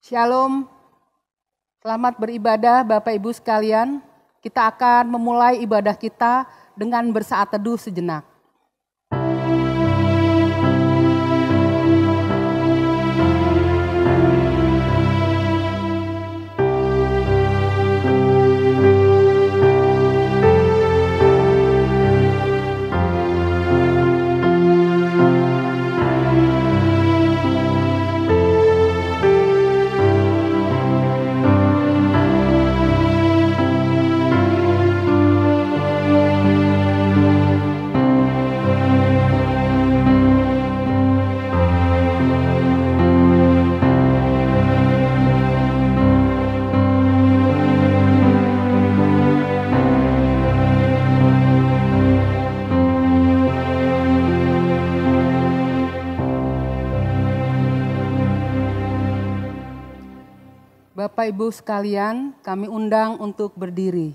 Shalom, selamat beribadah Bapak Ibu sekalian. Kita akan memulai ibadah kita dengan bersaat teduh sejenak. Bapak Ibu sekalian, kami undang untuk berdiri.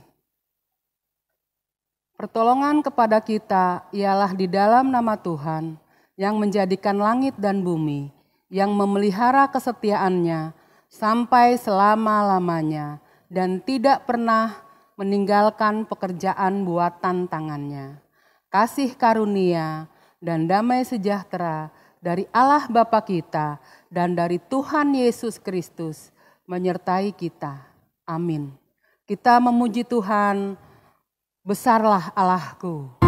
Pertolongan kepada kita ialah di dalam nama Tuhan yang menjadikan langit dan bumi, yang memelihara kesetiaannya sampai selama-lamanya dan tidak pernah meninggalkan pekerjaan buatan tangannya. Kasih karunia dan damai sejahtera dari Allah Bapa kita dan dari Tuhan Yesus Kristus menyertai kita. Amin. Kita memuji Tuhan, besarlah Allahku.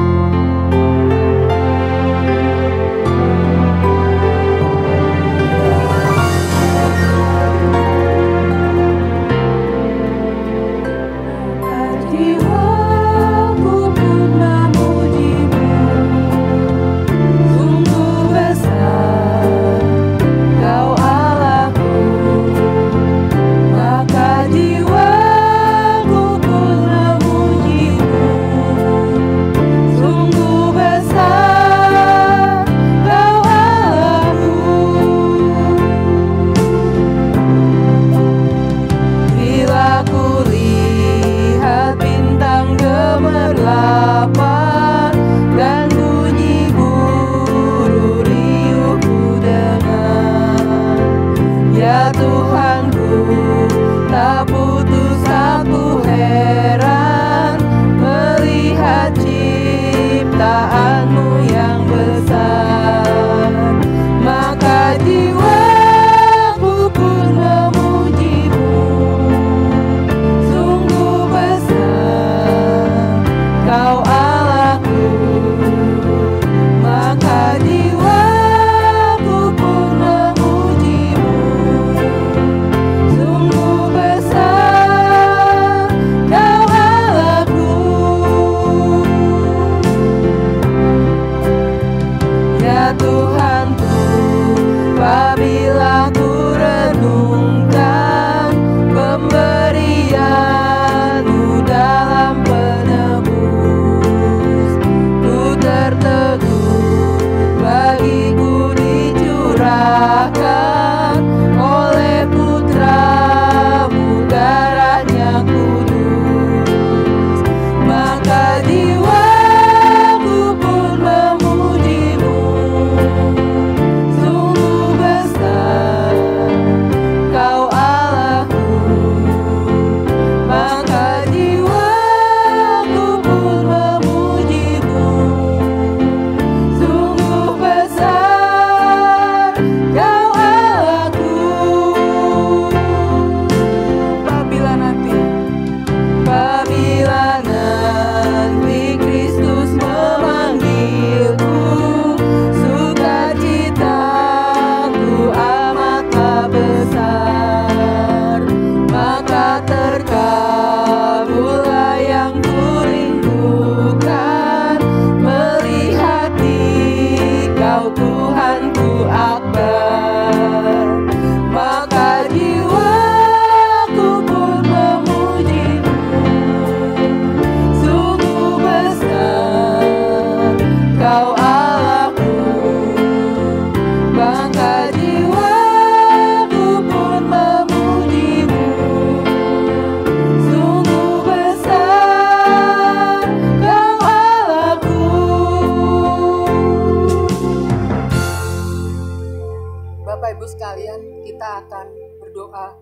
berdoa,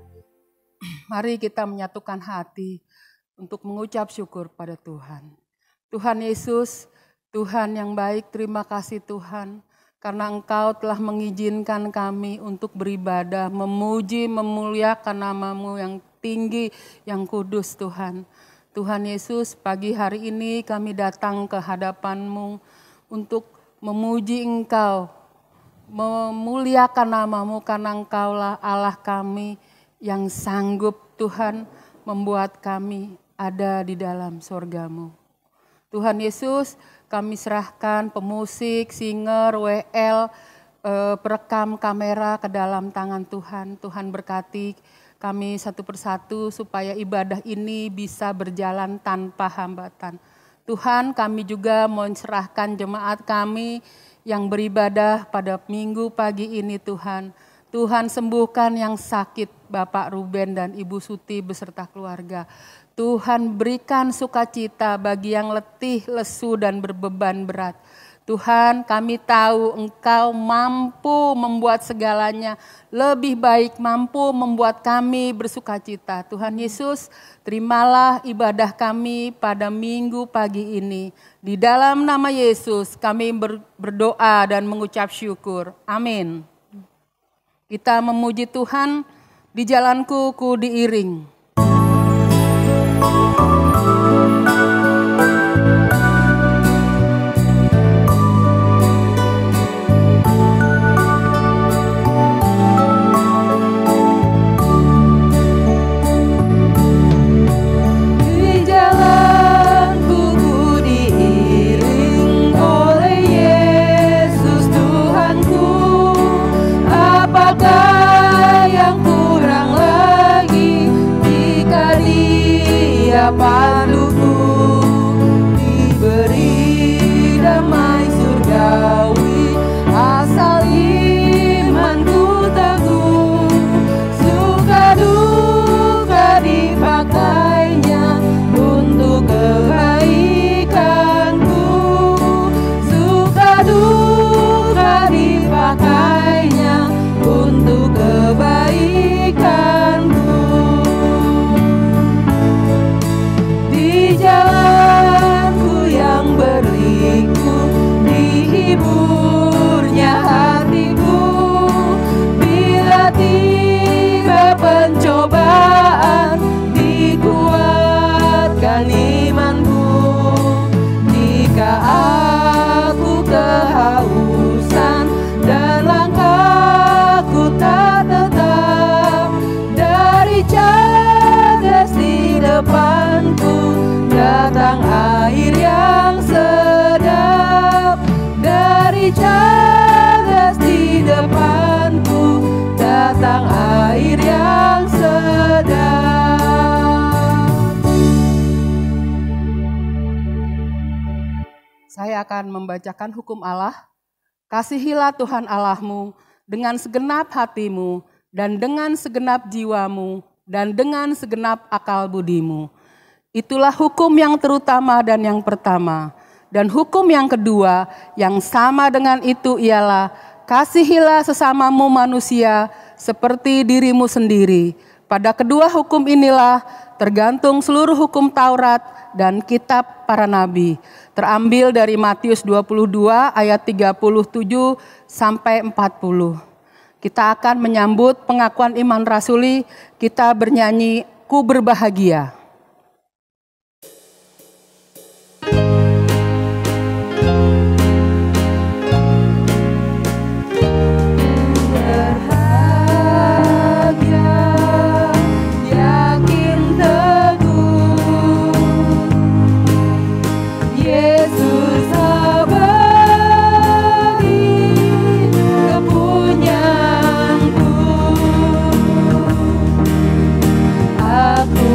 mari kita menyatukan hati untuk mengucap syukur pada Tuhan. Tuhan Yesus, Tuhan yang baik, terima kasih Tuhan. Karena Engkau telah mengizinkan kami untuk beribadah, memuji, memuliakan nama-Mu yang tinggi, yang kudus Tuhan. Tuhan Yesus, pagi hari ini kami datang ke hadapan-Mu untuk memuji Engkau, memuliakan nama-Mu karena Engkaulah Allah kami yang sanggup Tuhan membuat kami ada di dalam sorga-Mu. Tuhan Yesus, kami serahkan pemusik, singer, WL, perekam kamera ke dalam tangan Tuhan. Tuhan berkati kami satu persatu supaya ibadah ini bisa berjalan tanpa hambatan. Tuhan, kami juga menserahkan jemaat kami yang beribadah pada minggu pagi ini Tuhan. Tuhan sembuhkan yang sakit Bapak Ruben dan Ibu Suti beserta keluarga. Tuhan berikan sukacita bagi yang letih, lesu dan berbeban berat. Tuhan, kami tahu Engkau mampu membuat segalanya lebih baik, mampu membuat kami bersukacita. Tuhan Yesus, terimalah ibadah kami pada minggu pagi ini. Di dalam nama Yesus kami berdoa dan mengucap syukur. Amin. Kita memuji Tuhan, di jalanku ku diiring. Paduku diberi damai surgawi, asal imanku teguh, suka duka dipakainya untuk kebaikanku, suka duka dipakainya untuk kebaikanku. Jalanku yang berliku, dihiburnya hatiku, bila tiba pencobaan, dikuatkan imanku. Jika aku kehausan dan langkahku tak tetap, dari cadas di depanku datang air yang sedap, dari cadas di depanku datang air yang sedap. Saya akan membacakan hukum Allah. Kasihilah Tuhan Allahmu dengan segenap hatimu dan dengan segenap jiwamu dan dengan segenap akal budimu. Itulah hukum yang terutama dan yang pertama. Dan hukum yang kedua yang sama dengan itu ialah kasihilah sesamamu manusia seperti dirimu sendiri. Pada kedua hukum inilah tergantung seluruh hukum Taurat dan kitab para nabi. Terambil dari Matius 22 ayat 37 sampai 40. Kita akan menyambut pengakuan iman rasuli, kita bernyanyi Ku Berbahagia. Aku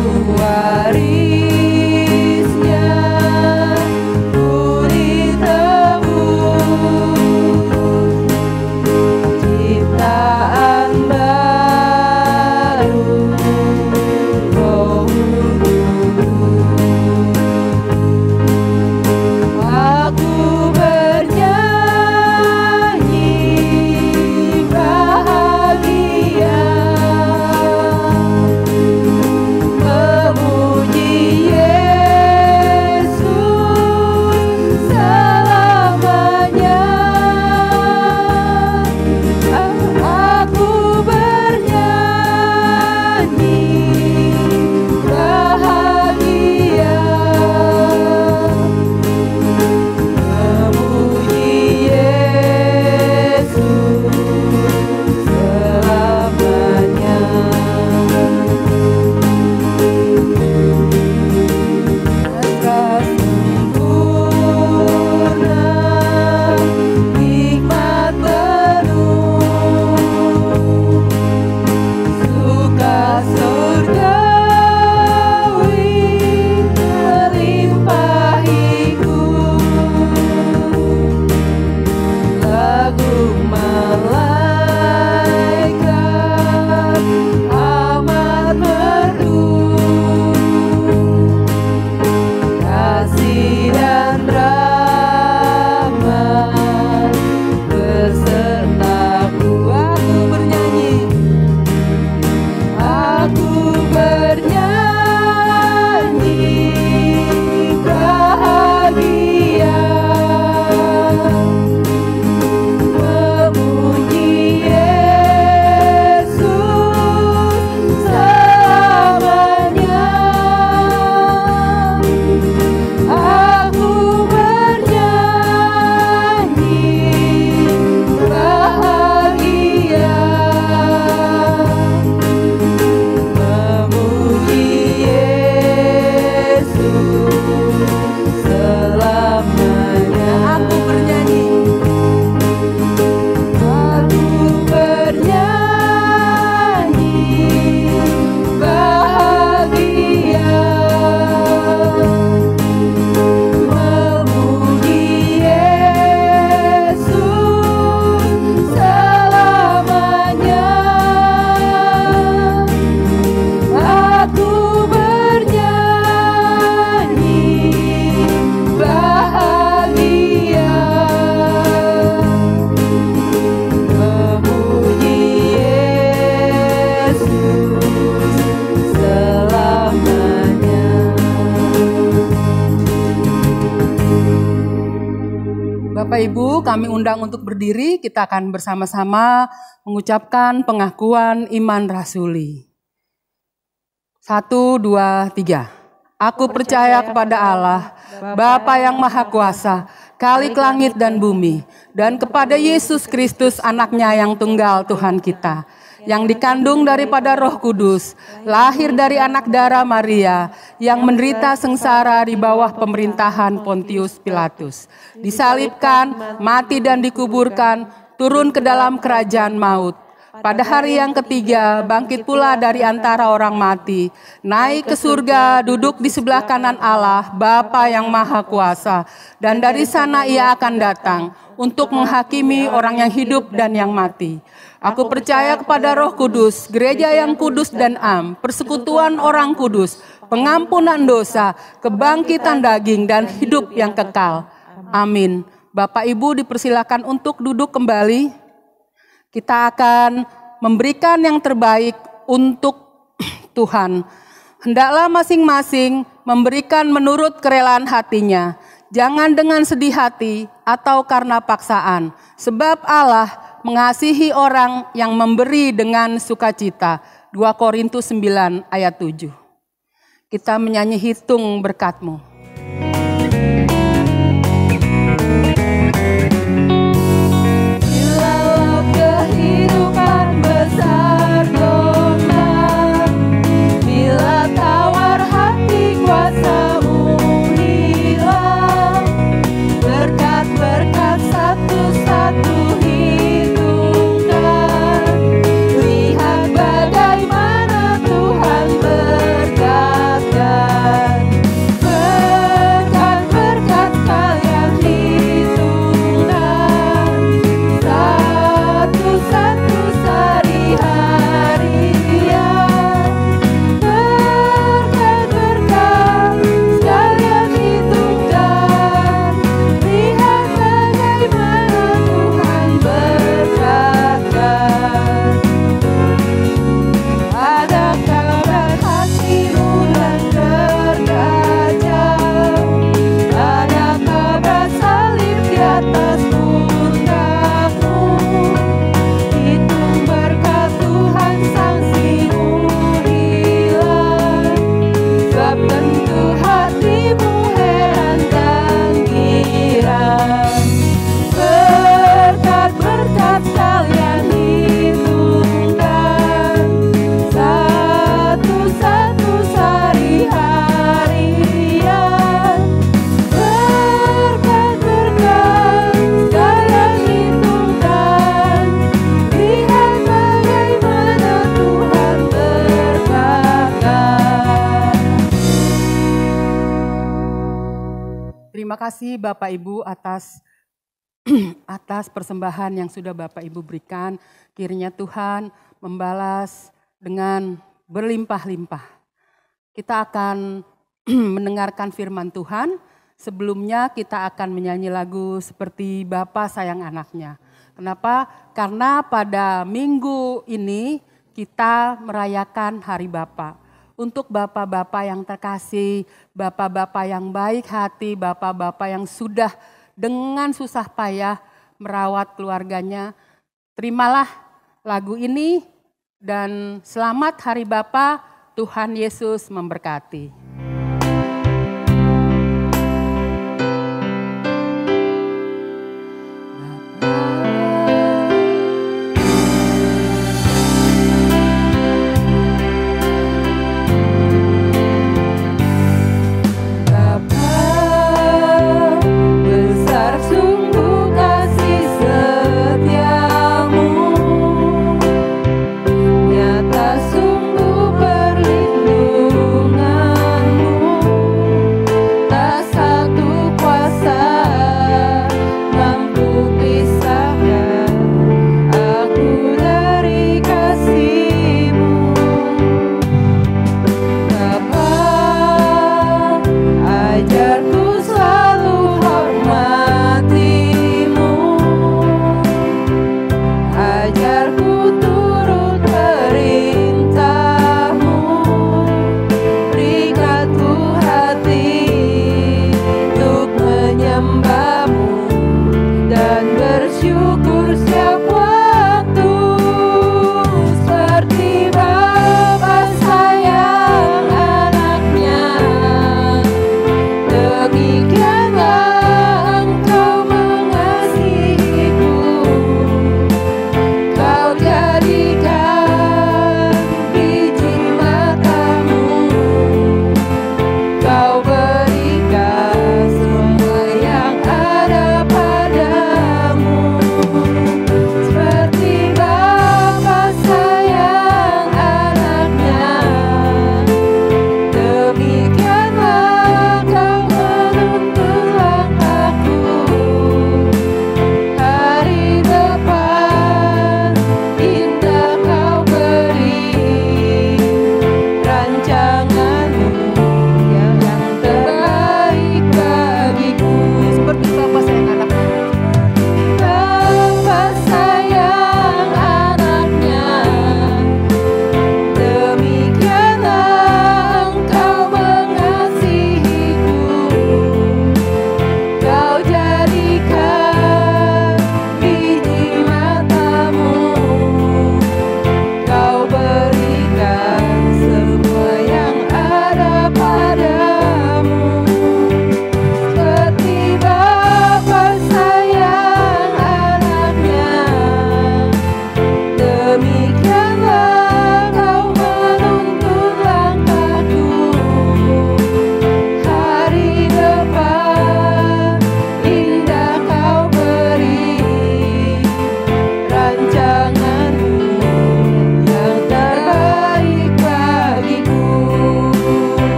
kami undang untuk berdiri, kita akan bersama-sama mengucapkan pengakuan iman rasuli. 1, 2, 3. Aku percaya kepada Allah, Bapa yang Maha Kuasa, Khalik langit dan bumi, dan kepada Yesus Kristus anaknya yang tunggal Tuhan kita, yang dikandung daripada Roh Kudus, lahir dari anak darah Maria, yang menderita sengsara di bawah pemerintahan Pontius Pilatus, disalibkan, mati dan dikuburkan, turun ke dalam kerajaan maut. Pada hari yang ketiga, bangkit pula dari antara orang mati, naik ke surga, duduk di sebelah kanan Allah, Bapa yang Maha Kuasa, dan dari sana ia akan datang untuk menghakimi orang yang hidup dan yang mati. Aku percaya kepada Roh Kudus, gereja yang kudus dan am, persekutuan orang kudus, pengampunan dosa, kebangkitan daging, dan hidup yang kekal. Amin. Bapak Ibu dipersilakan untuk duduk kembali. Kita akan memberikan yang terbaik untuk Tuhan. Hendaklah masing-masing memberikan menurut kerelaan hatinya. Jangan dengan sedih hati atau karena paksaan. Sebab Allah mengasihi orang yang memberi dengan sukacita. 2 Korintus 9 ayat 7. Kita menyanyi hitung berkat-Mu. Terima kasih Bapak Ibu atas persembahan yang sudah Bapak Ibu berikan. Kiranya Tuhan membalas dengan berlimpah-limpah. Kita akan mendengarkan firman Tuhan. Sebelumnya kita akan menyanyi lagu seperti Bapa Sayang Anaknya. Kenapa? Karena pada minggu ini kita merayakan Hari Bapa. Untuk bapak-bapak yang terkasih, bapak-bapak yang baik hati, bapak-bapak yang sudah dengan susah payah merawat keluarganya, terimalah lagu ini dan selamat Hari Bapa, Tuhan Yesus memberkati. Nyata sungguh perlindungan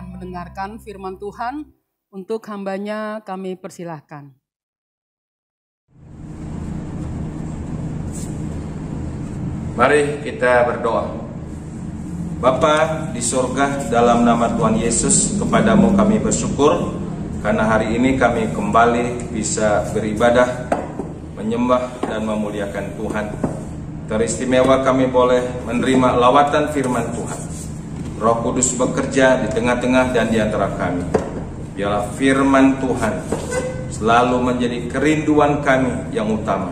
akan mendengarkan firman Tuhan. Untuk hambanya kami persilahkan. Mari kita berdoa. Bapa di surga, dalam nama Tuhan Yesus, kepadamu kami bersyukur karena hari ini kami kembali bisa beribadah, menyembah dan memuliakan Tuhan. Teristimewa kami boleh menerima lawatan firman Tuhan. Roh Kudus bekerja di tengah-tengah dan di antara kami. Biarlah firman Tuhan selalu menjadi kerinduan kami yang utama.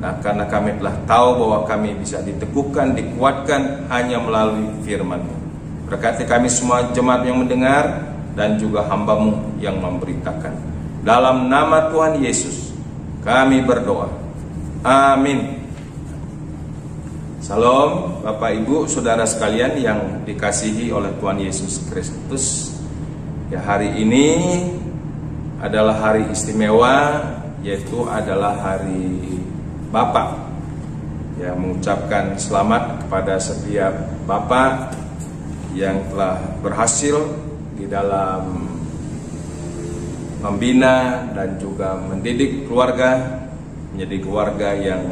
Nah, karena kami telah tahu bahwa kami bisa diteguhkan, dikuatkan hanya melalui firman-Mu. Berkati kami semua jemaat yang mendengar dan juga hamba-Mu yang memberitakan. Dalam nama Tuhan Yesus kami berdoa. Amin. Salam Bapak Ibu Saudara sekalian yang dikasihi oleh Tuhan Yesus Kristus. Ya, hari ini adalah hari istimewa, yaitu adalah hari Bapak. Ya, mengucapkan selamat kepada setiap Bapak yang telah berhasil di dalam membina dan juga mendidik keluarga menjadi keluarga yang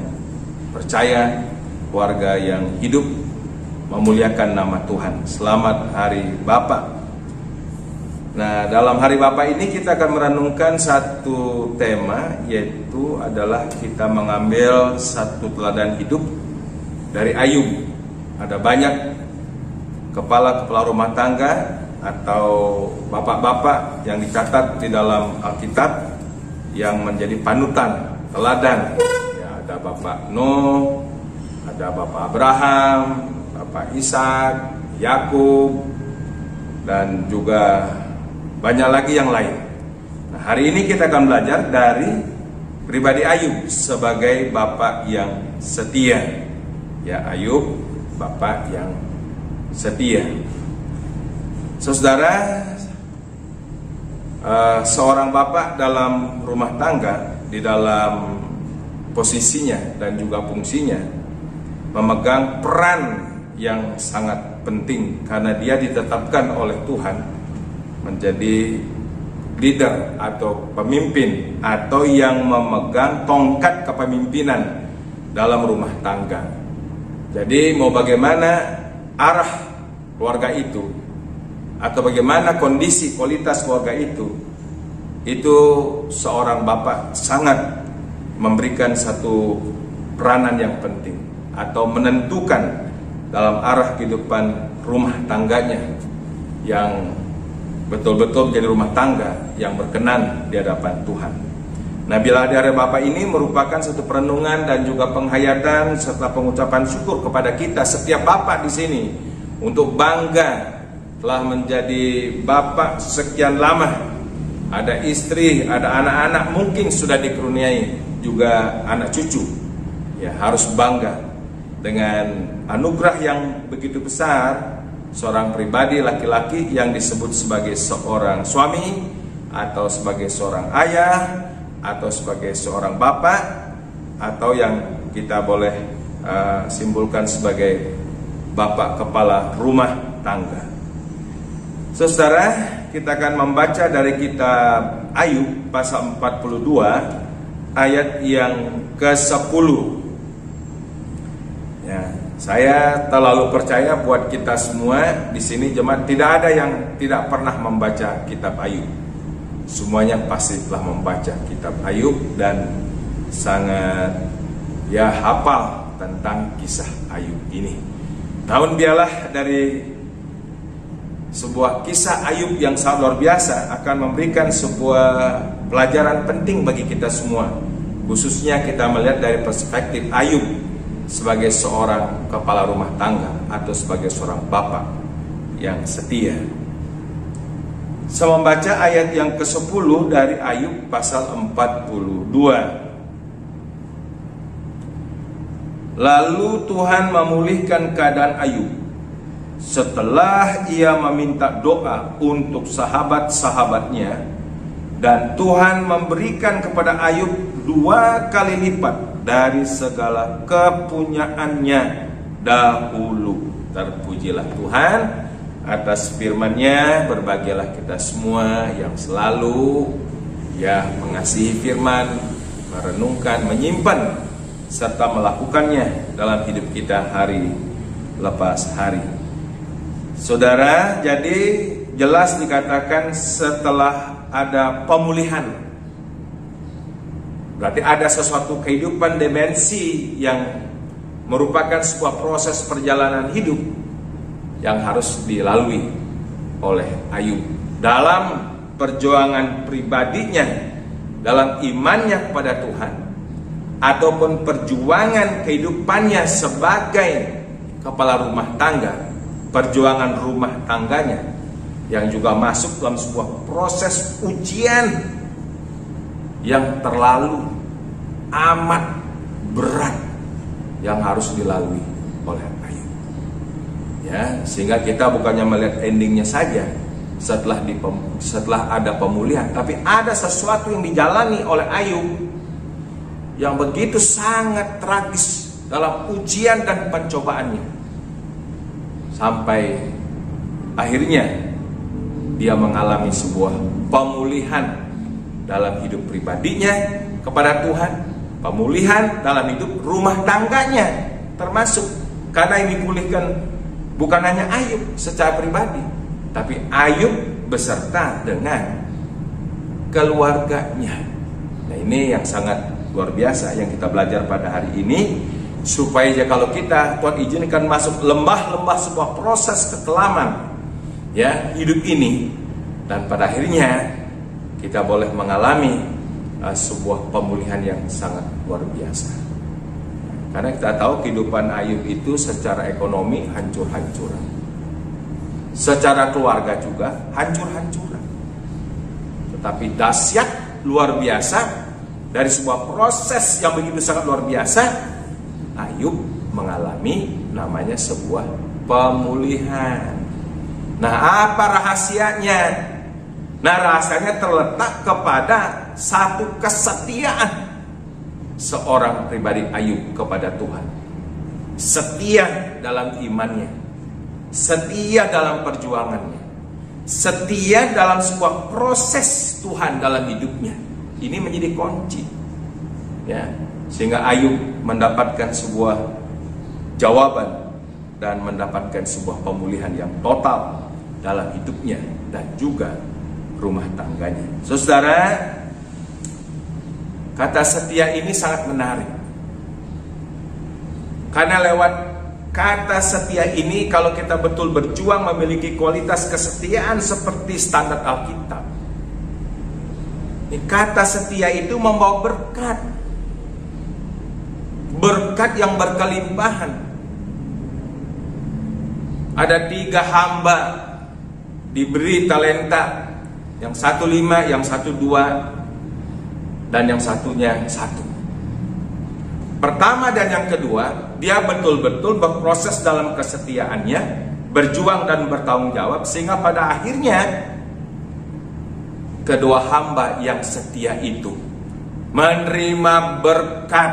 percaya, keluarga yang hidup memuliakan nama Tuhan. Selamat Hari Bapa. Nah, dalam Hari Bapa ini kita akan merenungkan satu tema, yaitu adalah kita mengambil satu teladan hidup dari Ayub. Ada banyak kepala-kepala rumah tangga atau bapak-bapak yang dicatat di dalam Alkitab yang menjadi panutan, teladan. Ya, ada Bapak Nuh, ada Bapak Abraham, Bapak Ishak, Yakub, dan juga banyak lagi yang lain. Nah, hari ini kita akan belajar dari pribadi Ayub sebagai bapak yang setia. Ya, Ayub, bapak yang setia. Saudara, seorang bapak dalam rumah tangga, di dalam posisinya dan juga fungsinya, memegang peran yang sangat penting karena dia ditetapkan oleh Tuhan menjadi leader atau pemimpin atau yang memegang tongkat kepemimpinan dalam rumah tangga. Jadi mau bagaimana arah keluarga itu atau bagaimana kondisi kualitas keluarga itu seorang bapak sangat memberikan satu peranan yang penting atau menentukan dalam arah kehidupan rumah tangganya yang betul-betul menjadi rumah tangga yang berkenan di hadapan Tuhan. Nah, bila hari Bapa ini merupakan satu perenungan dan juga penghayatan serta pengucapan syukur kepada kita setiap bapak di sini untuk bangga telah menjadi bapak sekian lama. Ada istri, ada anak-anak, mungkin sudah dikaruniai juga anak cucu. Ya, harus bangga dengan anugerah yang begitu besar. Seorang pribadi laki-laki yang disebut sebagai seorang suami atau sebagai seorang ayah atau sebagai seorang bapak atau yang kita boleh simpulkan sebagai bapak kepala rumah tangga. Saudara, kita akan membaca dari kitab Ayub pasal 42 ayat yang ke-10. Ya, saya terlalu percaya buat kita semua di sini jemaat tidak ada yang tidak pernah membaca kitab Ayub. Semuanya pasti telah membaca kitab Ayub dan sangat hafal tentang kisah Ayub ini. Namun biarlah dari sebuah kisah Ayub yang sangat luar biasa akan memberikan sebuah pelajaran penting bagi kita semua. Khususnya kita melihat dari perspektif Ayub sebagai seorang kepala rumah tangga atau sebagai seorang bapak yang setia. Saya membaca ayat yang ke-10 dari Ayub pasal 42. Lalu Tuhan memulihkan keadaan Ayub setelah ia meminta doa untuk sahabat-sahabatnya, dan Tuhan memberikan kepada Ayub 2 kali lipat dari segala kepunyaannya dahulu. Terpujilah Tuhan. atas firman-Nya. Berbahagialah kita semua yang selalu mengasihi firman, merenungkan, menyimpan, serta melakukannya dalam hidup kita hari lepas hari. Saudara, jadi jelas dikatakan setelah ada pemulihan, berarti ada sesuatu kehidupan dimensi yang merupakan sebuah proses perjalanan hidup yang harus dilalui oleh Ayub dalam perjuangan pribadinya, dalam imannya kepada Tuhan, ataupun perjuangan kehidupannya sebagai kepala rumah tangga, perjuangan rumah tangganya yang juga masuk dalam sebuah proses ujian yang terlalu amat berat yang harus dilalui oleh Ayub. Sehingga kita bukannya melihat endingnya saja setelah ada pemulihan, tapi ada sesuatu yang dijalani oleh Ayub yang begitu sangat tragis dalam ujian dan pencobaannya, sampai akhirnya dia mengalami sebuah pemulihan dalam hidup pribadinya kepada Tuhan, pemulihan dalam hidup rumah tangganya termasuk, karena yang dipulihkan bukan hanya Ayub secara pribadi, tapi Ayub beserta dengan keluarganya. Nah, ini yang sangat luar biasa yang kita belajar pada hari ini, supaya kalau kita Tuhan izinkan masuk lembah-lembah sebuah proses kekelaman hidup ini, dan pada akhirnya kita boleh mengalami sebuah pemulihan yang sangat luar biasa. Karena kita tahu kehidupan Ayub itu secara ekonomi hancur-hancuran, secara keluarga juga hancur-hancuran, tetapi dahsyat luar biasa dari sebuah proses yang begitu sangat luar biasa, Ayub mengalami namanya sebuah pemulihan. Nah, apa rahasianya? Nah, rahasianya terletak kepada satu kesetiaan seorang pribadi Ayub kepada Tuhan. Setia dalam imannya, setia dalam perjuangannya, setia dalam sebuah proses Tuhan dalam hidupnya. Ini menjadi kunci, sehingga Ayub mendapatkan sebuah jawaban dan mendapatkan sebuah pemulihan yang total dalam hidupnya dan juga rumah tangganya. Saudara, kata setia ini sangat menarik, karena lewat kata setia ini, kalau kita betul berjuang memiliki kualitas kesetiaan seperti standar Alkitab, kata setia itu membawa berkat, berkat yang berkelimpahan. Ada 3 hamba diberi talenta, yang 1 5, yang 1 2, dan yang satunya 1. Pertama dan yang kedua, dia betul-betul berproses dalam kesetiaannya, berjuang dan bertanggung jawab, sehingga pada akhirnya kedua hamba yang setia itu menerima berkat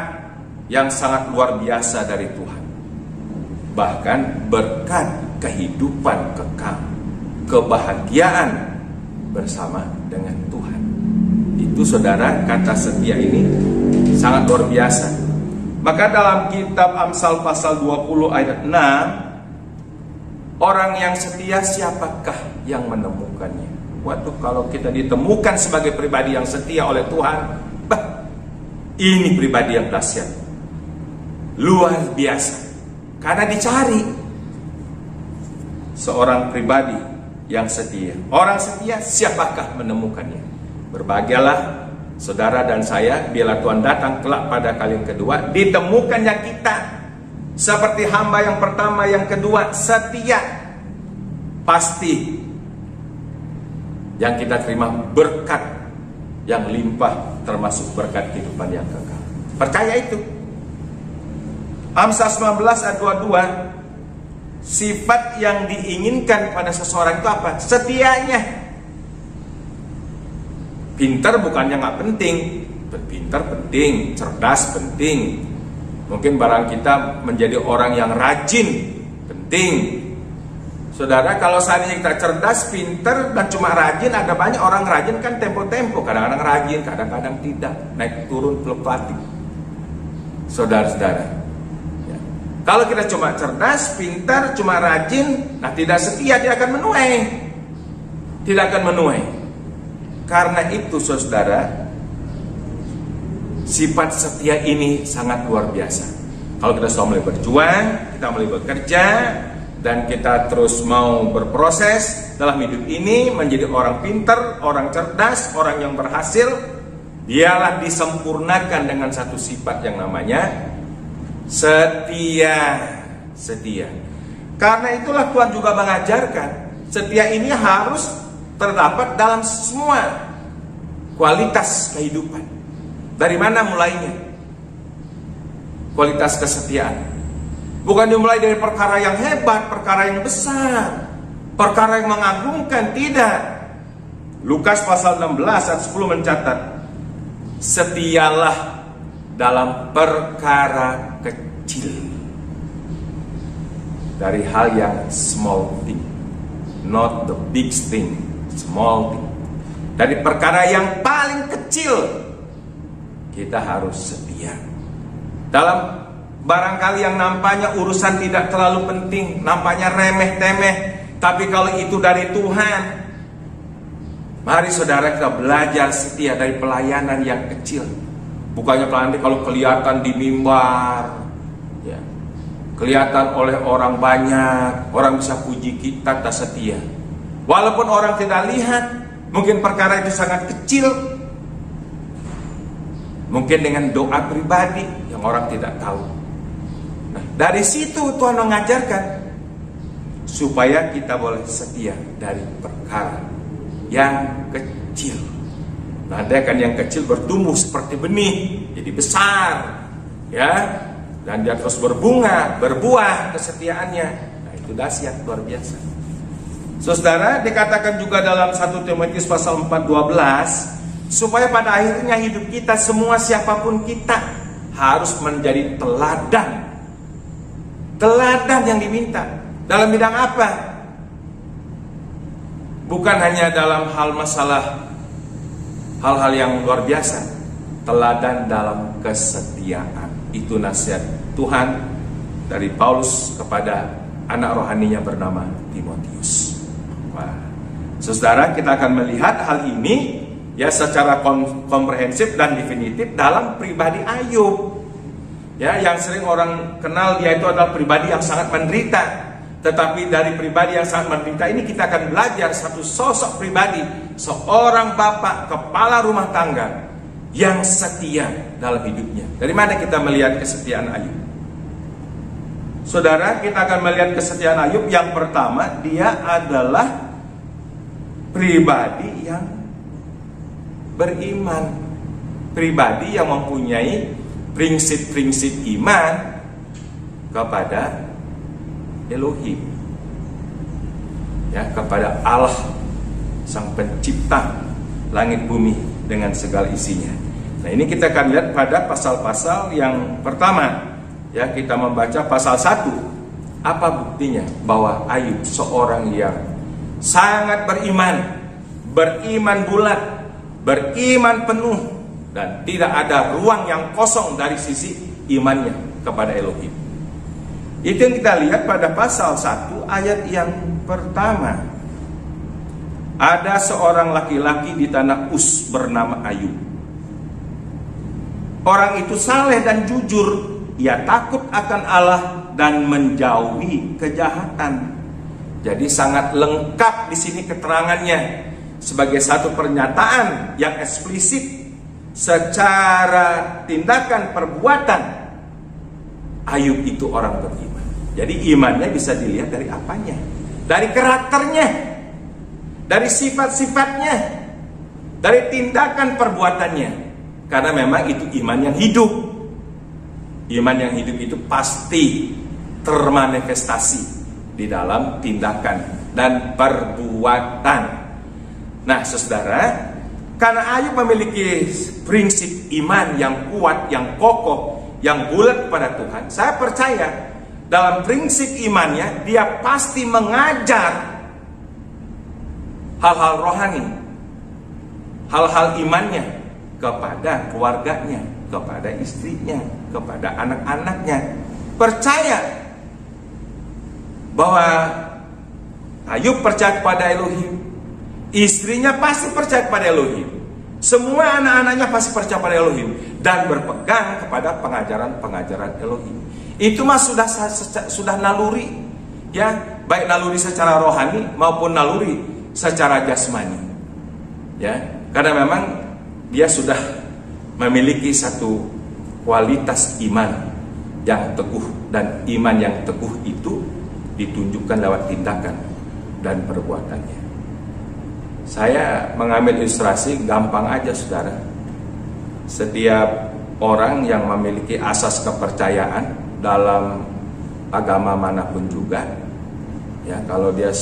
yang sangat luar biasa dari Tuhan, bahkan berkat kehidupan kekal, kebahagiaan bersama dengan Tuhan. Itu saudara, kata setia ini sangat luar biasa. Maka dalam kitab Amsal pasal 20 ayat 6, orang yang setia siapakah yang menemukannya? Waduh, kalau kita ditemukan sebagai pribadi yang setia oleh Tuhan, ini pribadi yang dahsyat, luar biasa, karena dicari seorang pribadi yang setia. Orang setia siapakah menemukannya? Berbahagialah saudara dan saya, bila Tuhan datang kelak pada kali yang kedua, ditemukannya kita seperti hamba yang pertama, yang kedua setia. Pasti yang kita terima berkat yang limpah, termasuk berkat kehidupan yang kekal. Percaya itu. Amsal 19 ayat 22, sifat yang diinginkan pada seseorang itu apa? Setianya. Pintar bukannya nggak penting, pintar penting, cerdas penting. Mungkin barang kita menjadi orang yang rajin penting, Saudara, kalau seandainya kita cerdas, pinter, dan cuma rajin, ada banyak orang rajin kan tempo-tempo. Kadang-kadang rajin, kadang-kadang tidak. Naik turun fluktuatif. Saudara-saudara. Ya. Kalau kita cuma cerdas, pinter, cuma rajin, nah tidak setia, dia akan menuai. Tidak akan menuai. Karena itu saudara, sifat setia ini sangat luar biasa. Kalau kita sudah mulai berjuang, kita mulai bekerja, dan kita terus mau berproses dalam hidup ini menjadi orang pintar, orang cerdas, orang yang berhasil, dialah disempurnakan dengan satu sifat yang namanya setia. Setia. Karena itulah Tuhan juga mengajarkan, setia ini harus terdapat dalam semua kualitas kehidupan. Dari mana mulainya? Kualitas kesetiaan. Bukan dimulai dari perkara yang hebat, perkara yang besar, perkara yang mengagumkan, tidak. Lukas pasal 16 ayat 10 mencatat, setialah dalam perkara kecil. Dari hal yang small thing, not the big thing, small thing. Dari perkara yang paling kecil, kita harus setia. Dalam barangkali yang nampaknya urusan tidak terlalu penting, nampaknya remeh-temeh, tapi kalau itu dari Tuhan, mari saudara kita belajar setia dari pelayanan yang kecil. Bukannya nanti kalau kelihatan di mimbar, ya, kelihatan oleh orang banyak, orang bisa puji kita, tak setia. Walaupun orang tidak lihat, mungkin perkara itu sangat kecil, mungkin dengan doa pribadi yang orang tidak tahu. Dari situ Tuhan mengajarkan supaya kita boleh setia dari perkara yang kecil. Nah, ada kan yang kecil bertumbuh seperti benih, jadi besar, ya, dan dia terus berbunga, berbuah kesetiaannya. Nah, itu dahsyat, luar biasa. Saudara, dikatakan juga dalam 1 Timotius pasal 4:12, supaya pada akhirnya hidup kita semua, siapapun kita, harus menjadi teladan. Teladan yang diminta dalam bidang apa? Bukan hanya dalam hal masalah hal-hal yang luar biasa. Teladan dalam kesetiaan. Itu nasihat Tuhan dari Paulus kepada anak rohaninya bernama Timotius. Wah. Saudara, kita akan melihat hal ini ya secara komprehensif dan definitif dalam pribadi Ayub. Ya, yang sering orang kenal dia itu adalah pribadi yang sangat menderita. Tetapi dari pribadi yang sangat menderita ini kita akan belajar satu sosok pribadi, seorang bapak kepala rumah tangga yang setia dalam hidupnya. Dari mana kita melihat kesetiaan Ayub? Saudara, kita akan melihat kesetiaan Ayub. Yang pertama, dia adalah pribadi yang beriman, pribadi yang mempunyai prinsip-prinsip iman kepada Elohim, ya, kepada Allah sang pencipta langit bumi dengan segala isinya. Nah, ini kita akan lihat pada pasal-pasal yang pertama. Ya, kita membaca pasal 1. Apa buktinya bahwa Ayub seorang yang sangat beriman, beriman bulat, beriman penuh, dan tidak ada ruang yang kosong dari sisi imannya kepada Elohim. Itu yang kita lihat pada pasal 1 ayat yang pertama. Ada seorang laki-laki di tanah Uz bernama Ayub. Orang itu saleh dan jujur. Ia takut akan Allah dan menjauhi kejahatan. Jadi sangat lengkap di sini keterangannya sebagai satu pernyataan yang eksplisit. Secara tindakan perbuatan, Ayub itu orang beriman. Jadi imannya bisa dilihat dari apanya? Dari karakternya, dari sifat-sifatnya, dari tindakan perbuatannya. Karena memang itu iman yang hidup. Iman yang hidup itu pasti termanifestasi di dalam tindakan dan perbuatan. Nah, saudara, karena Ayub memiliki prinsip iman yang kuat, yang kokoh, yang bulat kepada Tuhan, saya percaya dalam prinsip imannya, dia pasti mengajar hal-hal rohani, hal-hal imannya kepada keluarganya, kepada istrinya, kepada anak-anaknya. Percaya bahwa Ayub percaya kepada Elohim, istrinya pasti percaya kepada Elohim, semua anak-anaknya pasti percaya kepada Elohim, dan berpegang kepada pengajaran-pengajaran Elohim. Itu mah sudah naluri, ya, baik naluri secara rohani maupun naluri secara jasmani, ya, karena memang dia sudah memiliki satu kualitas iman yang teguh, dan iman yang teguh itu ditunjukkan lewat tindakan dan perbuatannya. Saya mengambil ilustrasi gampang aja, saudara. Setiap orang yang memiliki asas kepercayaan dalam agama manapun juga, ya, kalau dia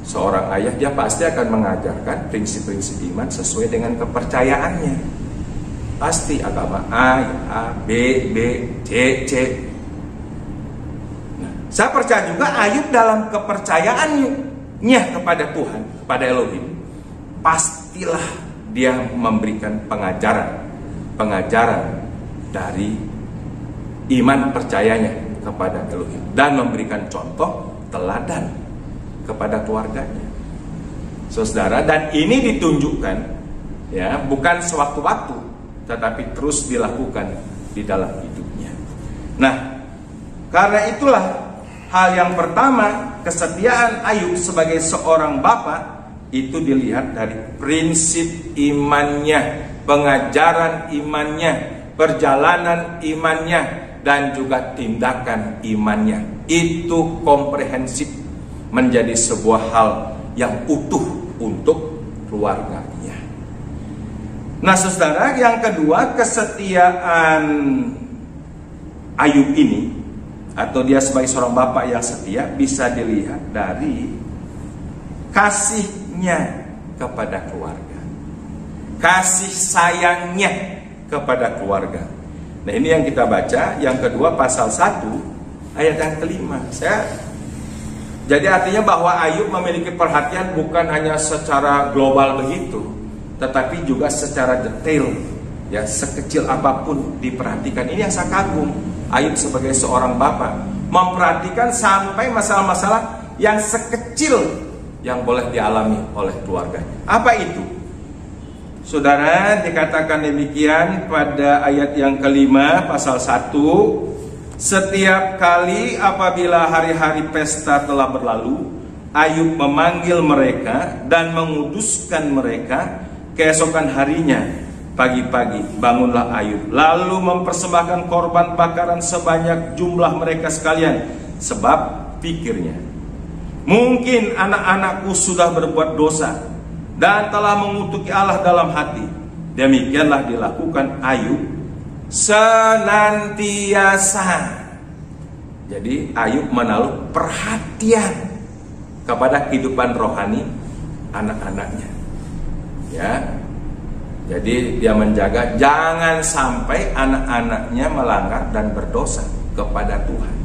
seorang ayah, dia pasti akan mengajarkan prinsip-prinsip iman sesuai dengan kepercayaannya. Pasti agama A, B, C. Nah, saya percaya juga Ayub dalam kepercayaannya kepada Tuhan, kepada Elohim, pastilah dia memberikan pengajaran dari iman percayanya kepada Elohim, dan memberikan contoh teladan kepada keluarganya, saudara. Dan ini ditunjukkan, ya, bukan sewaktu-waktu, tetapi terus dilakukan di dalam hidupnya. Nah, karena itulah hal yang pertama, kesetiaan Ayub sebagai seorang bapa itu dilihat dari prinsip imannya, pengajaran imannya, perjalanan imannya, dan juga tindakan imannya. Itu komprehensif, menjadi sebuah hal yang utuh untuk keluarganya. Nah, saudara, yang kedua, kesetiaan Ayub ini, atau dia sebagai seorang bapak yang setia, bisa dilihat dari kasihnya kepada keluarga, kasih sayangnya kepada keluarga. Nah, ini yang kita baca, yang kedua, pasal 1 ayat yang kelima. Jadi artinya bahwa Ayub memiliki perhatian bukan hanya secara global begitu, tetapi juga secara detail, ya, sekecil apapun diperhatikan. Ini yang saya kagum, Ayub sebagai seorang bapak memperhatikan sampai masalah-masalah yang sekecil yang boleh dialami oleh keluarganya. Apa itu? Saudara, dikatakan demikian pada ayat yang kelima pasal 1. Setiap kali apabila hari-hari pesta telah berlalu, Ayub memanggil mereka dan menguduskan mereka. Keesokan harinya pagi-pagi bangunlah Ayub, lalu mempersembahkan korban bakaran sebanyak jumlah mereka sekalian. Sebab pikirnya, mungkin anak-anakku sudah berbuat dosa dan telah mengutuki Allah dalam hati. Demikianlah dilakukan Ayub senantiasa. Jadi Ayub menaruh perhatian kepada kehidupan rohani anak-anaknya, ya. Jadi dia menjaga jangan sampai anak-anaknya melanggar dan berdosa kepada Tuhan.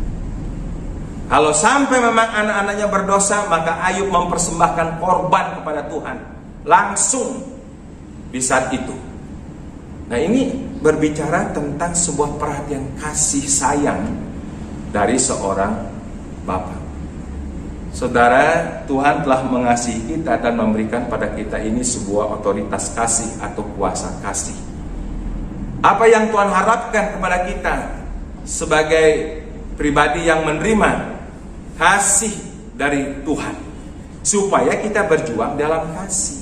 Kalau sampai memang anak-anaknya berdosa, maka Ayub mempersembahkan korban kepada Tuhan langsung di saat itu. Nah, ini berbicara tentang sebuah perhatian kasih sayang dari seorang bapak. Saudara, Tuhan telah mengasihi kita dan memberikan pada kita ini sebuah otoritas kasih atau kuasa kasih. Apa yang Tuhan harapkan kepada kita sebagai pribadi yang menerima kasih dari Tuhan, supaya kita berjuang dalam kasih.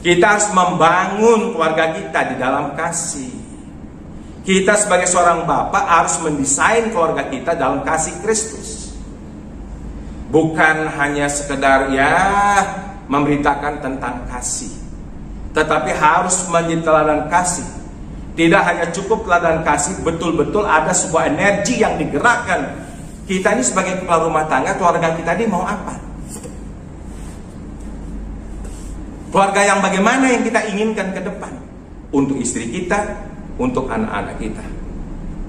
Kita harus membangun keluarga kita di dalam kasih. Kita sebagai seorang bapak harus mendesain keluarga kita dalam kasih Kristus. Bukan hanya sekedar, ya, memberitakan tentang kasih, tetapi harus menjadi teladan kasih. Tidak hanya cukup teladan kasih, betul-betul ada sebuah energi yang digerakkan. Kita ini sebagai kepala rumah tangga, keluarga kita ini mau apa? Keluarga yang bagaimana yang kita inginkan ke depan? Untuk istri kita, untuk anak-anak kita.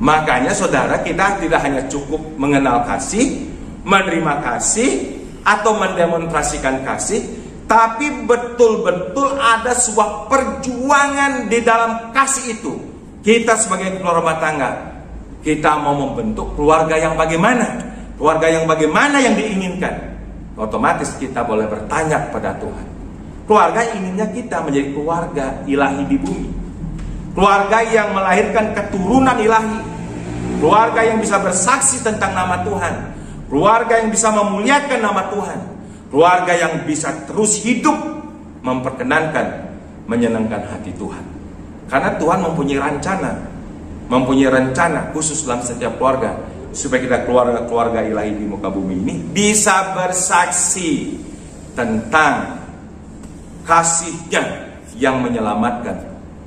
Makanya saudara, kita tidak hanya cukup mengenal kasih, menerima kasih, atau mendemonstrasikan kasih, tapi betul-betul ada sebuah perjuangan di dalam kasih itu. Kita sebagai keluarga rumah tangga, kita mau membentuk keluarga yang bagaimana? Keluarga yang bagaimana yang diinginkan? Otomatis kita boleh bertanya kepada Tuhan. Keluarga inginnya kita menjadi keluarga ilahi di bumi. Keluarga yang melahirkan keturunan ilahi. Keluarga yang bisa bersaksi tentang nama Tuhan. Keluarga yang bisa memuliakan nama Tuhan. Keluarga yang bisa terus hidup memperkenankan, menyenangkan hati Tuhan. Karena Tuhan mempunyai rencana khusus dalam setiap keluarga, supaya kita keluarga ilahi di muka bumi ini bisa bersaksi tentang kasih-Nya yang menyelamatkan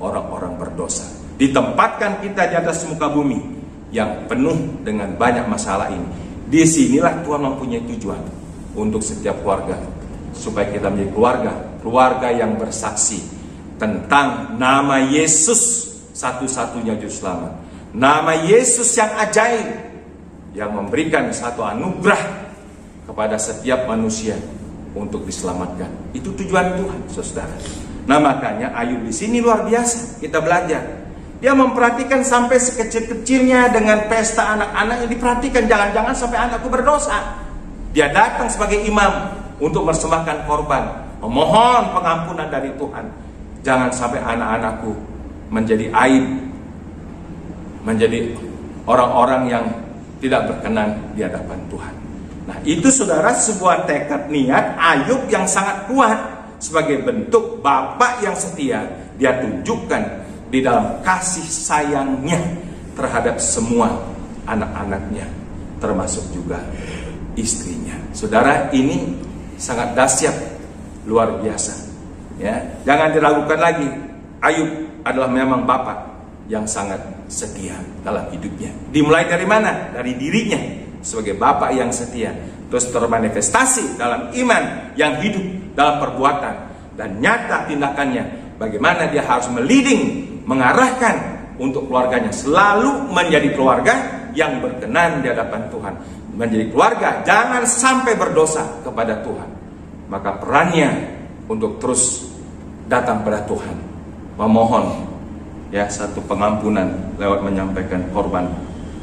orang-orang berdosa. Ditempatkan kita di atas muka bumi yang penuh dengan banyak masalah ini. Disinilah Tuhan mempunyai tujuan untuk setiap keluarga, supaya kita menjadi keluarga yang bersaksi tentang nama Yesus, satu-satunya juru selamat. Nama Yesus yang ajaib, yang memberikan satu anugerah kepada setiap manusia untuk diselamatkan. Itu tujuan Tuhan, saudara. Nah, makanya Ayub di sini luar biasa. Kita belajar. Dia memperhatikan sampai sekecil-kecilnya dengan pesta anak-anak yang diperhatikan. Jangan-jangan sampai anakku berdosa. Dia datang sebagai imam untuk mempersembahkan korban, memohon pengampunan dari Tuhan. Jangan sampai anak-anakku menjadi aib, menjadi orang-orang yang tidak berkenan di hadapan Tuhan. Nah, itu saudara sebuah tekad niat Ayub yang sangat kuat sebagai bentuk bapak yang setia. Dia tunjukkan di dalam kasih sayangnya terhadap semua anak-anaknya, termasuk juga istrinya. Saudara, ini sangat dahsyat, luar biasa. Ya, jangan diragukan lagi. Ayub adalah memang bapak yang sangat setia dalam hidupnya. Dimulai dari mana? Dari dirinya sebagai bapak yang setia, terus termanifestasi dalam iman yang hidup dalam perbuatan dan nyata tindakannya. Bagaimana dia harus meliding, mengarahkan untuk keluarganya selalu menjadi keluarga yang berkenan di hadapan Tuhan, menjadi keluarga jangan sampai berdosa kepada Tuhan. Maka perannya untuk terus datang pada Tuhan, memohon ya satu pengampunan lewat menyampaikan korban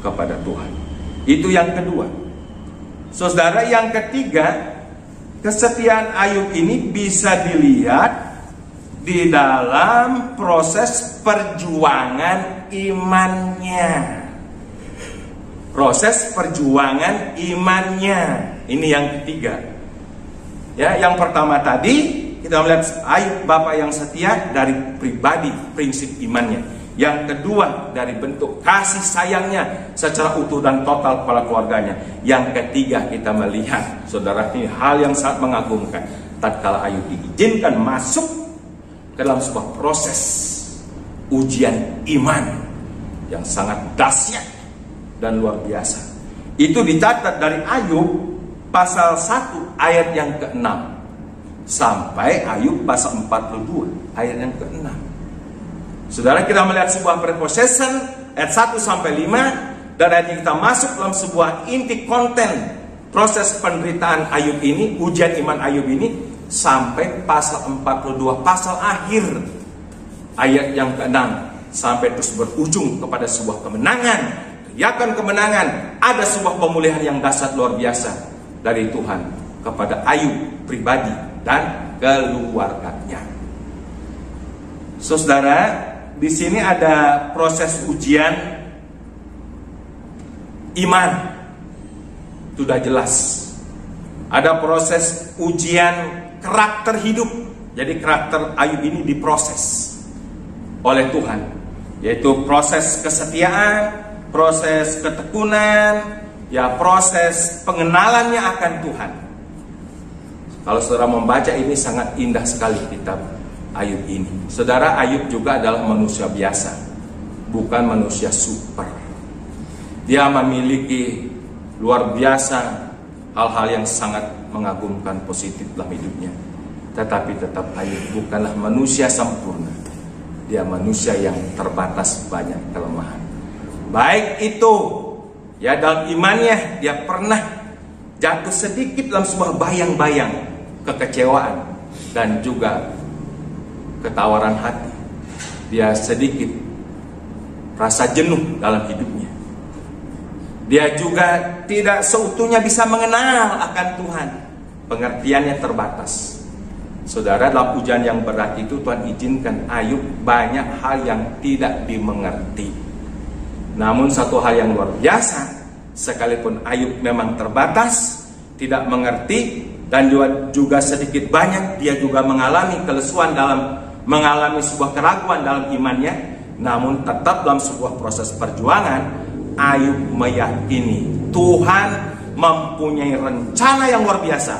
kepada Tuhan. Itu yang kedua. Saudara, yang ketiga, kesetiaan Ayub ini bisa dilihat di dalam proses perjuangan imannya. Proses perjuangan imannya. Ini yang ketiga. Ya, yang pertama tadi kita melihat Ayub bapak yang setia dari pribadi prinsip imannya. Yang kedua dari bentuk kasih sayangnya secara utuh dan total kepada keluarganya. Yang ketiga kita melihat, saudara, ini hal yang sangat mengagumkan. Tatkala Ayub diizinkan masuk ke dalam sebuah proses ujian iman yang sangat dahsyat dan luar biasa. Itu dicatat dari Ayub pasal 1 ayat yang ke-6 sampai Ayub pasal 42 ayat yang ke-6. Saudara, kita melihat sebuah prepossession ayat 1 sampai 5, dan ayat kita masuk dalam sebuah inti konten proses penderitaan Ayub ini, ujian iman Ayub ini, sampai pasal 42, pasal akhir ayat yang ke-6, sampai terus berujung kepada sebuah kemenangan, teriakan kemenangan. Ada sebuah pemulihan yang dahsyat luar biasa dari Tuhan kepada Ayub pribadi dan keluarganya. Saudara, di sini ada proses ujian iman, sudah jelas. Ada proses ujian karakter hidup. Jadi karakter Ayub ini diproses oleh Tuhan, yaitu proses kesetiaan, proses ketekunan, ya proses pengenalannya akan Tuhan. Kalau saudara membaca ini sangat indah sekali kitab Ayub ini. Saudara, Ayub juga adalah manusia biasa, bukan manusia super. Dia memiliki luar biasa hal-hal yang sangat mengagumkan positif dalam hidupnya. Tetapi tetap Ayub bukanlah manusia sempurna. Dia manusia yang terbatas banyak kelemahan. Baik itu ya dalam imannya dia pernah jatuh sedikit dalam sebuah bayang-bayang kekecewaan dan juga ketawaran hati. Dia sedikit rasa jenuh dalam hidupnya. Dia juga tidak seutuhnya bisa mengenal akan Tuhan. Pengertiannya terbatas. Saudara, dalam ujian yang berat itu Tuhan izinkan Ayub banyak hal yang tidak dimengerti. Namun satu hal yang luar biasa, sekalipun Ayub memang terbatas, tidak mengerti, dan juga sedikit banyak dia juga mengalami kelesuan mengalami sebuah keraguan dalam imannya. Namun tetap dalam sebuah proses perjuangan, Ayub meyakini Tuhan mempunyai rencana yang luar biasa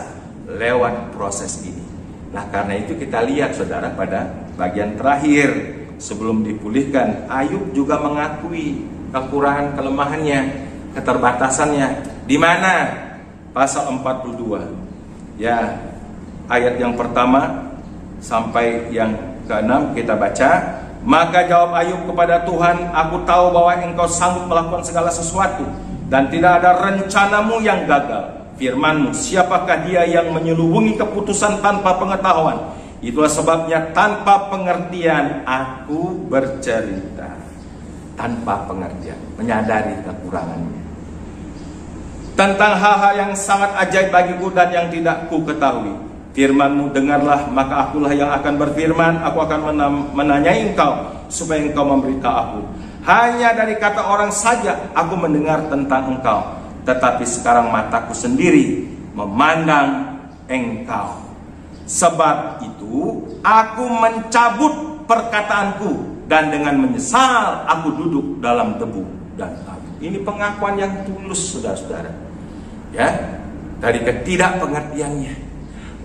lewat proses ini. Nah, karena itu kita lihat saudara pada bagian terakhir sebelum dipulihkan, Ayub juga mengakui kekurangan kelemahannya, keterbatasannya. Di mana? Pasal 42. Ya, ayat yang pertama sampai yang ke-6 kita baca. Maka jawab Ayub kepada Tuhan, aku tahu bahwa engkau sanggup melakukan segala sesuatu dan tidak ada rencanamu yang gagal. Firman-Mu, siapakah dia yang menyelubungi keputusan tanpa pengetahuan? Itulah sebabnya tanpa pengertian aku bercerita. Tanpa pengertian, menyadari kekurangannya. Tentang hal-hal yang sangat ajaib bagiku dan yang tidak ku ketahui. Firman-Mu dengarlah, maka akulah yang akan berfirman. Aku akan menanyai engkau, supaya engkau memberitahu aku. Hanya dari kata orang saja aku mendengar tentang engkau, tetapi sekarang mataku sendiri memandang engkau. Sebab itu aku mencabut perkataanku, dan dengan menyesal aku duduk dalam debu dan abu. Ini pengakuan yang tulus, saudara-saudara. Ya, dari ketidakpengertiannya,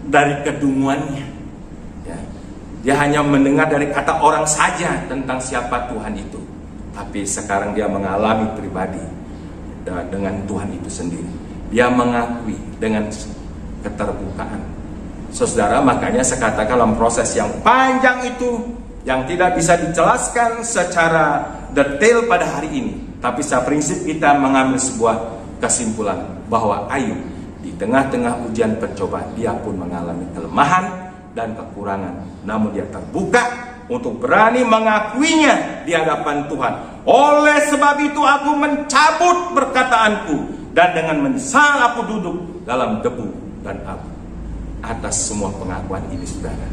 dari kedunguannya. Ya, dia hanya mendengar dari kata orang saja tentang siapa Tuhan itu. Tapi sekarang dia mengalami pribadi dengan Tuhan itu sendiri. Dia mengakui dengan keterbukaan. Saudara, makanya saya katakan dalam proses yang panjang itu, yang tidak bisa dijelaskan secara detail pada hari ini, tapi secara prinsip kita mengambil sebuah kesimpulan bahwa Ayub di tengah-tengah ujian pencobaan dia pun mengalami kelemahan dan kekurangan, namun dia terbuka untuk berani mengakuinya di hadapan Tuhan. Oleh sebab itu aku mencabut perkataanku, dan dengan menyesal aku duduk dalam debu dan abu. Atas semua pengakuan ini, saudara,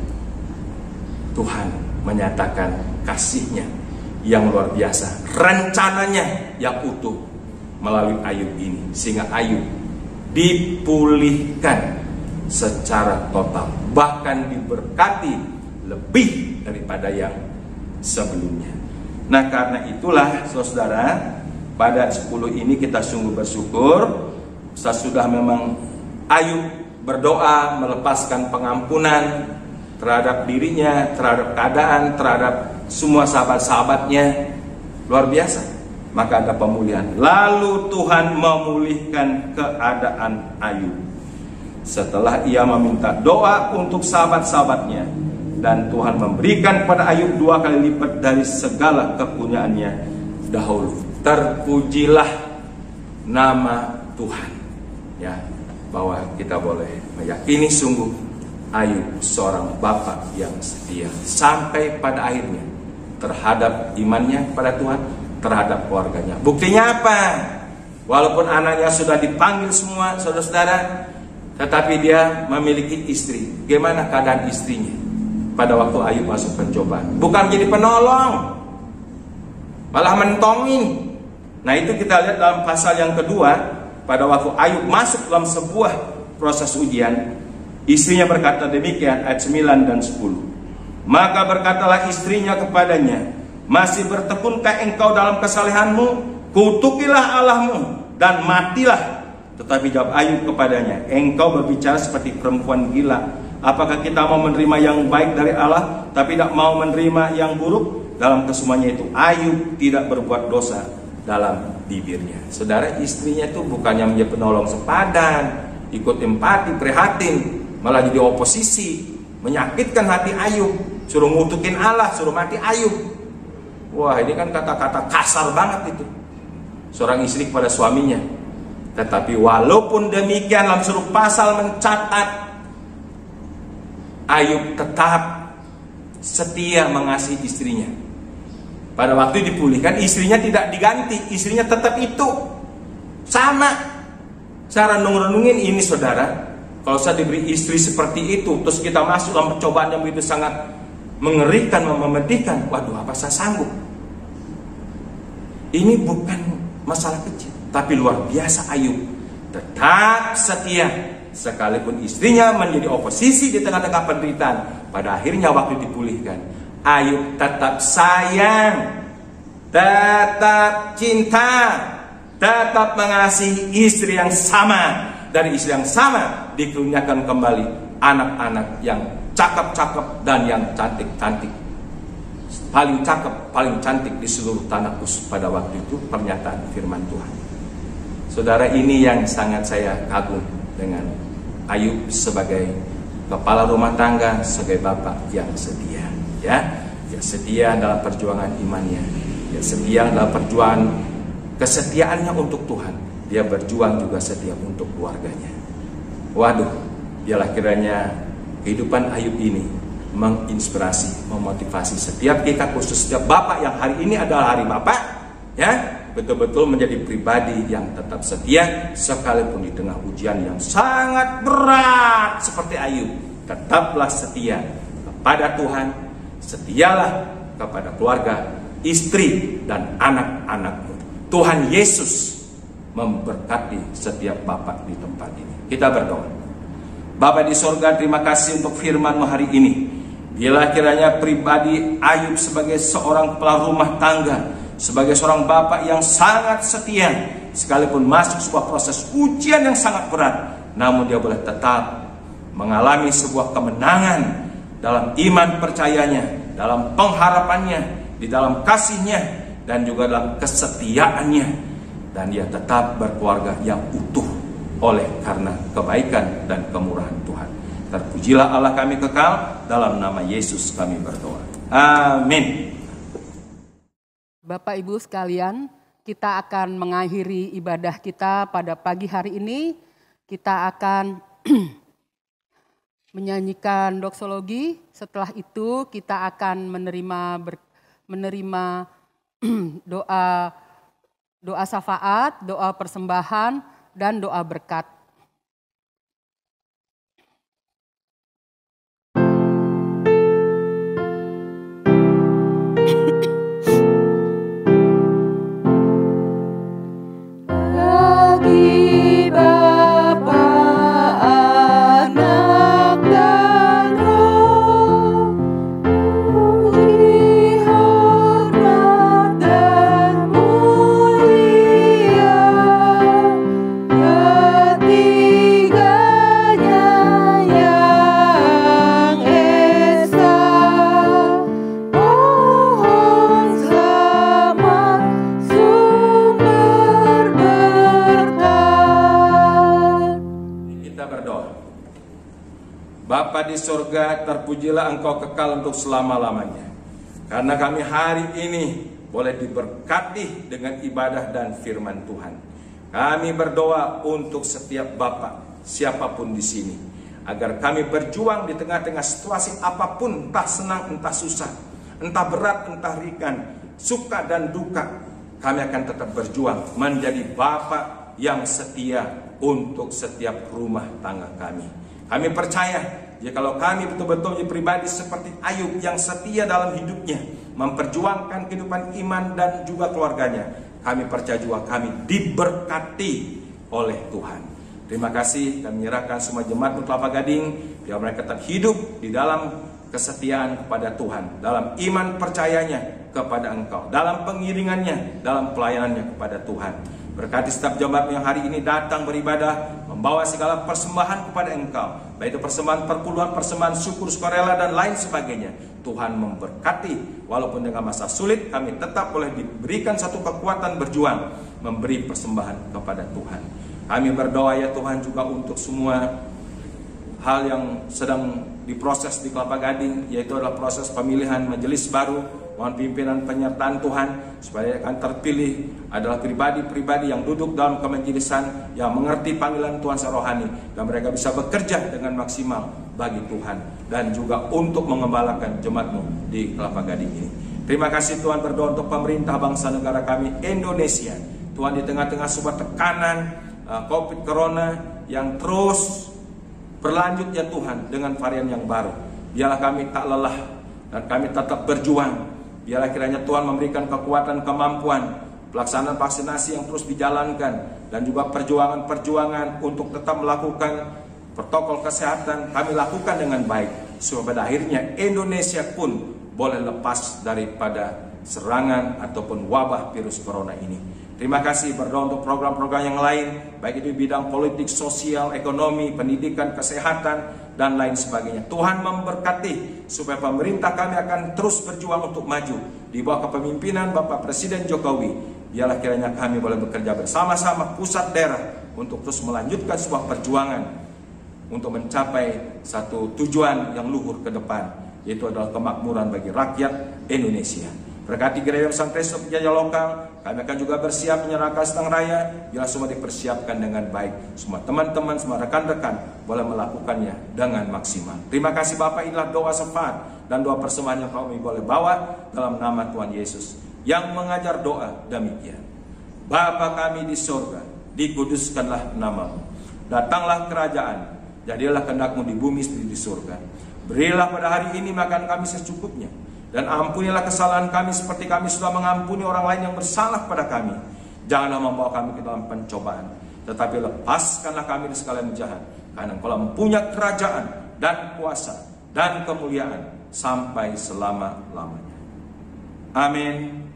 Tuhan menyatakan kasih-Nya yang luar biasa, rencananya yang utuh melalui Ayub ini, sehingga Ayub dipulihkan secara total, bahkan diberkati lebih daripada yang sebelumnya. Nah, karena itulah saudara, pada 10 ini kita sungguh bersyukur. Sesudah memang Ayub berdoa melepaskan pengampunan terhadap dirinya, terhadap keadaan, terhadap semua sahabat-sahabatnya, luar biasa. Maka ada pemulihan. Lalu Tuhan memulihkan keadaan Ayub setelah ia meminta doa untuk sahabat-sahabatnya, dan Tuhan memberikan pada Ayub 2 kali lipat dari segala kepunyaannya dahulu. Terpujilah nama Tuhan. Ya, bahwa kita boleh meyakini sungguh Ayub seorang bapak yang setia sampai pada akhirnya terhadap imannya pada Tuhan, terhadap keluarganya. Buktinya apa? Walaupun anaknya sudah dipanggil semua, saudara-saudara, tetapi dia memiliki istri. Bagaimana keadaan istrinya pada waktu Ayub masuk pencobaan? Bukan menjadi penolong, malah mentongin. Nah, itu kita lihat dalam pasal yang kedua. Pada waktu Ayub masuk dalam sebuah proses ujian, istrinya berkata demikian, ayat 9 dan 10. Maka berkatalah istrinya kepadanya, masih bertekunkah engkau dalam kesalehanmu? Kutukilah Allahmu dan matilah. Tetapi jawab Ayub kepadanya, engkau berbicara seperti perempuan gila. Apakah kita mau menerima yang baik dari Allah, tapi tidak mau menerima yang buruk? Dalam kesemuanya itu Ayub tidak berbuat dosa dalam bibirnya. Saudara, istrinya itu bukannya menjadi penolong sepadan, ikut empati, prihatin, malah jadi oposisi, menyakitkan hati Ayub, suruh ngutukin Allah, suruh mati Ayub. Wah, ini kan kata-kata kasar banget itu. seorang istri kepada suaminya. Tetapi walaupun demikian, dalam seluruh pasal mencatat Ayub tetap setia mengasihi istrinya. Pada waktu dipulihkan, istrinya tidak diganti, istrinya tetap itu sama. Saya renung-renungin ini, saudara. Kalau saya diberi istri seperti itu, terus kita masuk dalam percobaan yang begitu sangat mengerikan, memedihkan, waduh, apa saya sanggup? Ini bukan masalah kecil, tapi luar biasa. Ayub tetap setia, sekalipun istrinya menjadi oposisi di tengah-tengah penderitaan. Pada akhirnya waktu dipulihkan, Ayub tetap sayang, tetap cinta, tetap mengasihi istri yang sama. Dari istri yang sama dikurniakan kembali anak-anak yang cakep-cakep dan yang cantik-cantik. Paling cakep, paling cantik di seluruh tanah Uz pada waktu itu, pernyataan firman Tuhan. Saudara, ini yang sangat saya kagum dengan Ayub sebagai kepala rumah tangga, sebagai bapak yang setia, ya setia dalam perjuangan imannya, ya setia dalam perjuangan kesetiaannya untuk Tuhan. Dia berjuang juga setia untuk keluarganya. Waduh, biarlah kiranya kehidupan Ayub ini menginspirasi, memotivasi setiap kita, khusus setiap bapak yang hari ini adalah hari bapak, ya, betul-betul menjadi pribadi yang tetap setia sekalipun di tengah ujian yang sangat berat seperti Ayub. Tetaplah setia kepada Tuhan, setialah kepada keluarga, istri dan anak-anakmu. Tuhan Yesus memberkati setiap bapak di tempat ini. Kita berdoa. Bapa di sorga, terima kasih untuk firman-Mu hari ini. Bila kiranya pribadi Ayub sebagai seorang kepala rumah tangga, sebagai seorang bapak yang sangat setia, sekalipun masuk sebuah proses ujian yang sangat berat, namun dia boleh tetap mengalami sebuah kemenangan dalam iman percayanya, dalam pengharapannya, di dalam kasihnya, dan juga dalam kesetiaannya. Dan dia tetap berkeluarga yang utuh oleh karena kebaikan dan kemurahan Tuhan. Terpujilah Allah kami kekal, dalam nama Yesus kami berdoa. Amin. Bapak Ibu sekalian, kita akan mengakhiri ibadah kita pada pagi hari ini. Kita akan menyanyikan doksologi. Setelah itu kita akan menerima doa syafaat, doa persembahan, dan doa berkat. Bapa di sorga, terpujilah Engkau kekal untuk selama-lamanya. Karena kami hari ini boleh diberkati dengan ibadah dan firman Tuhan. Kami berdoa untuk setiap bapak, siapapun di sini, agar kami berjuang di tengah-tengah situasi apapun, entah senang, entah susah, entah berat, entah ringan, suka dan duka. Kami akan tetap berjuang menjadi bapak yang setia untuk setiap rumah tangga kami. Kami percaya, jikalau kami betul-betul menjadi pribadi seperti Ayub yang setia dalam hidupnya, memperjuangkan kehidupan iman dan juga keluarganya, kami percaya juga kami diberkati oleh Tuhan. Terima kasih, kami menyerahkan semua jemaat Kelapa Gading, biar mereka tetap hidup di dalam kesetiaan kepada Tuhan, dalam iman percayanya kepada Engkau, dalam pengiringannya, dalam pelayanannya kepada Tuhan. Berkati setiap jemaat yang hari ini datang beribadah, membawa segala persembahan kepada Engkau, baik itu persembahan perpuluhan, persembahan syukur, sukarela, dan lain sebagainya. Tuhan memberkati, walaupun dengan masa sulit, kami tetap boleh diberikan satu kekuatan berjuang, memberi persembahan kepada Tuhan. Kami berdoa ya Tuhan juga untuk semua hal yang sedang diproses di Kelapa Gading, yaitu adalah proses pemilihan majelis baru. Mohon pimpinan penyertaan Tuhan supaya akan terpilih adalah pribadi-pribadi yang duduk dalam kemajelisan, yang mengerti panggilan Tuhan secara rohani, dan mereka bisa bekerja dengan maksimal bagi Tuhan dan juga untuk mengembalakan jemaat-Mu di Kelapa Gading ini. Terima kasih Tuhan, berdoa untuk pemerintah bangsa negara kami Indonesia. Tuhan, di tengah-tengah sebuah tekanan COVID Corona yang terus berlanjut ya Tuhan dengan varian yang baru, biarlah kami tak lelah dan kami tetap berjuang. Biarlah kiranya Tuhan memberikan kekuatan, kemampuan, pelaksanaan vaksinasi yang terus dijalankan, dan juga perjuangan-perjuangan untuk tetap melakukan protokol kesehatan kami lakukan dengan baik, supaya pada akhirnya Indonesia pun boleh lepas daripada serangan ataupun wabah virus corona ini. Terima kasih, berdoa untuk program-program yang lain, baik itu di bidang politik, sosial, ekonomi, pendidikan, kesehatan, dan lain sebagainya. Tuhan memberkati supaya pemerintah kami akan terus berjuang untuk maju di bawah kepemimpinan Bapak Presiden Jokowi. Biarlah kiranya kami boleh bekerja bersama-sama pusat daerah untuk terus melanjutkan sebuah perjuangan untuk mencapai satu tujuan yang luhur ke depan, yaitu adalah kemakmuran bagi rakyat Indonesia. Berkati gereja Sang Kristus penjajah lokal, kami akan juga bersiap menyerahkan sedang raya, bila semua dipersiapkan dengan baik. Semua teman-teman, semua rekan-rekan boleh melakukannya dengan maksimal. Terima kasih Bapak, inilah doa syafaat dan doa persembahan yang kami boleh bawa dalam nama Tuhan Yesus, yang mengajar doa demikian. Bapa kami di surga, dikuduskanlah nama-Mu. Datanglah kerajaan, jadilah kehendak-Mu di bumi seperti di surga. Berilah pada hari ini makan kami secukupnya, dan ampunilah kesalahan kami seperti kami sudah mengampuni orang lain yang bersalah pada kami. Janganlah membawa kami ke dalam pencobaan, tetapi lepaskanlah kami dari segala yang jahat. Karena Engkau mempunyai kerajaan dan kuasa dan kemuliaan sampai selama-lamanya. Amin.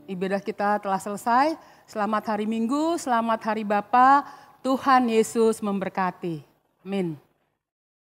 Ibadah kita telah selesai. Selamat hari Minggu, selamat hari Bapa. Tuhan Yesus memberkati. Amin.